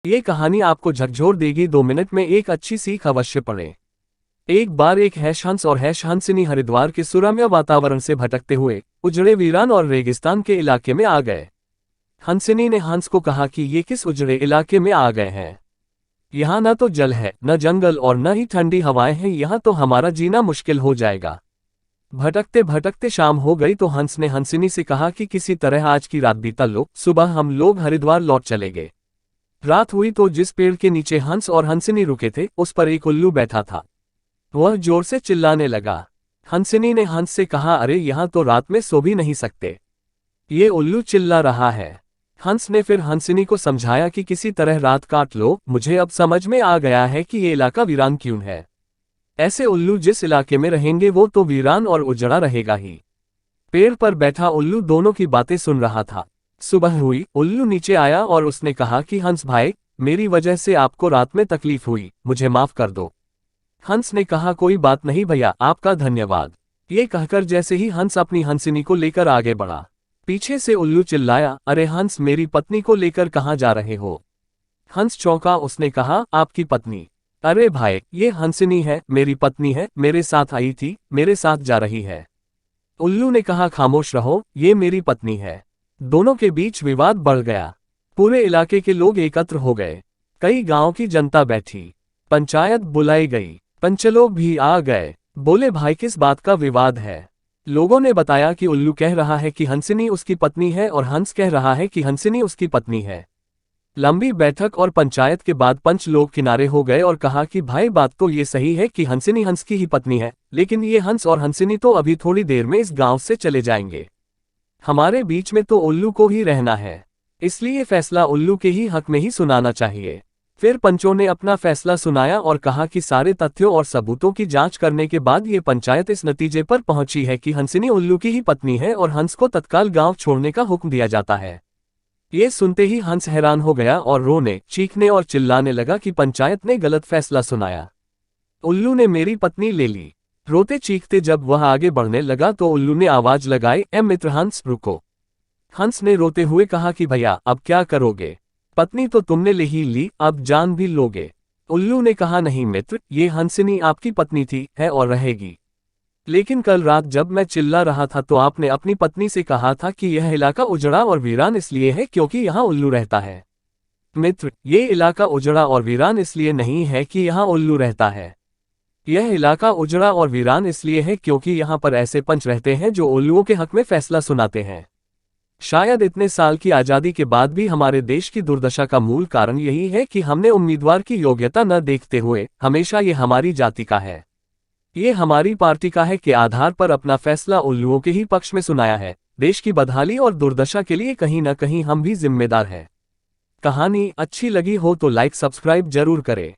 ये कहानी आपको झकझोर देगी। 2 मिनट में एक अच्छी सीख अवश्य पढ़ें। एक बार एक हैश हंस और हैश हंसिनी हरिद्वार के सुरम्य वातावरण से भटकते हुए उजड़े वीरान और रेगिस्तान के इलाके में आ गए। हंसिनी ने हंस को कहा कि ये किस उजड़े इलाके में आ गए हैं। यहाँ न तो जल है, न जंगल और न ही ठंडी हवाएं हैं। यहाँ तो हमारा जीना मुश्किल हो जाएगा। भटकते भटकते शाम हो गई तो हंस ने हंसिनी से कहा कि किसी तरह आज की रात बीता लो, सुबह हम लोग हरिद्वार लौट चलेंगे। रात हुई तो जिस पेड़ के नीचे हंस और हंसिनी रुके थे उस पर एक उल्लू बैठा था। वह जोर से चिल्लाने लगा। हंसिनी ने हंस से कहा, अरे यहाँ तो रात में सो भी नहीं सकते, ये उल्लू चिल्ला रहा है। हंस ने फिर हंसिनी को समझाया कि किसी तरह रात काट लो, मुझे अब समझ में आ गया है कि ये इलाका वीरान क्यों है। ऐसे उल्लू जिस इलाके में रहेंगे वो तो वीरान और उजड़ा रहेगा ही। पेड़ पर बैठा उल्लू दोनों की बातें सुन रहा था। सुबह हुई, उल्लू नीचे आया और उसने कहा कि हंस भाई, मेरी वजह से आपको रात में तकलीफ हुई, मुझे माफ कर दो। हंस ने कहा, कोई बात नहीं भैया, आपका धन्यवाद। ये कहकर जैसे ही हंस अपनी हंसिनी को लेकर आगे बढ़ा, पीछे से उल्लू चिल्लाया, अरे हंस, मेरी पत्नी को लेकर कहाँ जा रहे हो। हंस चौंका। उसने कहा, आपकी पत्नी? अरे भाई, ये हंसिनी है, मेरी पत्नी है, मेरे साथ आई थी, मेरे साथ जा रही है। उल्लू ने कहा, खामोश रहो, ये मेरी पत्नी है। दोनों के बीच विवाद बढ़ गया। पूरे इलाके के लोग एकत्र हो गए। कई गांव की जनता बैठी। पंचायत बुलाई गई। पंचलोग भी आ गए। बोले, भाई किस बात का विवाद है। लोगों ने बताया कि उल्लू कह रहा है कि हंसिनी उसकी पत्नी है और हंस कह रहा है कि हंसिनी उसकी पत्नी है। लंबी बैठक और पंचायत के बाद पंच लोग किनारे हो गए और कहा कि भाई, बात तो ये सही है कि हंसिनी हंस की ही पत्नी है, लेकिन ये हंस और हंसिनी तो अभी थोड़ी देर में इस गांव से चले जाएंगे। हमारे बीच में तो उल्लू को ही रहना है, इसलिए फैसला उल्लू के ही हक में ही सुनाना चाहिए। फिर पंचों ने अपना फैसला सुनाया और कहा कि सारे तथ्यों और सबूतों की जांच करने के बाद ये पंचायत इस नतीजे पर पहुंची है कि हंसिनी उल्लू की ही पत्नी है और हंस को तत्काल गांव छोड़ने का हुक्म दिया जाता है। ये सुनते ही हंस हैरान हो गया और रोने, चीखने और चिल्लाने लगा कि पंचायत ने गलत फैसला सुनाया। उल्लू ने मेरी पत्नी ले ली। रोते चीखते जब वह आगे बढ़ने लगा तो उल्लू ने आवाज लगाई, ए मित्र हंस, रुको। हंस ने रोते हुए कहा कि भैया, अब क्या करोगे, पत्नी तो तुमने ले ही ली, अब जान भी लोगे। उल्लू ने कहा, नहीं मित्र, ये हंसिनी आपकी पत्नी थी, है और रहेगी। लेकिन कल रात जब मैं चिल्ला रहा था तो आपने अपनी पत्नी से कहा था कि यह इलाका उजड़ा और वीरान इसलिए है क्योंकि यहाँ उल्लू रहता है। मित्र, ये इलाका उजड़ा और वीरान इसलिए नहीं है कि यहाँ उल्लू रहता है। यह इलाका उजड़ा और वीरान इसलिए है क्योंकि यहाँ पर ऐसे पंच रहते हैं जो उल्लुओं के हक में फैसला सुनाते हैं। शायद इतने साल की आज़ादी के बाद भी हमारे देश की दुर्दशा का मूल कारण यही है कि हमने उम्मीदवार की योग्यता न देखते हुए हमेशा ये हमारी जाति का है, ये हमारी पार्टी का है के आधार पर अपना फैसला उल्लुओं के ही पक्ष में सुनाया है। देश की बदहाली और दुर्दशा के लिए कहीं न कहीं हम भी जिम्मेदार हैं। कहानी अच्छी लगी हो तो लाइक सब्सक्राइब जरूर करें।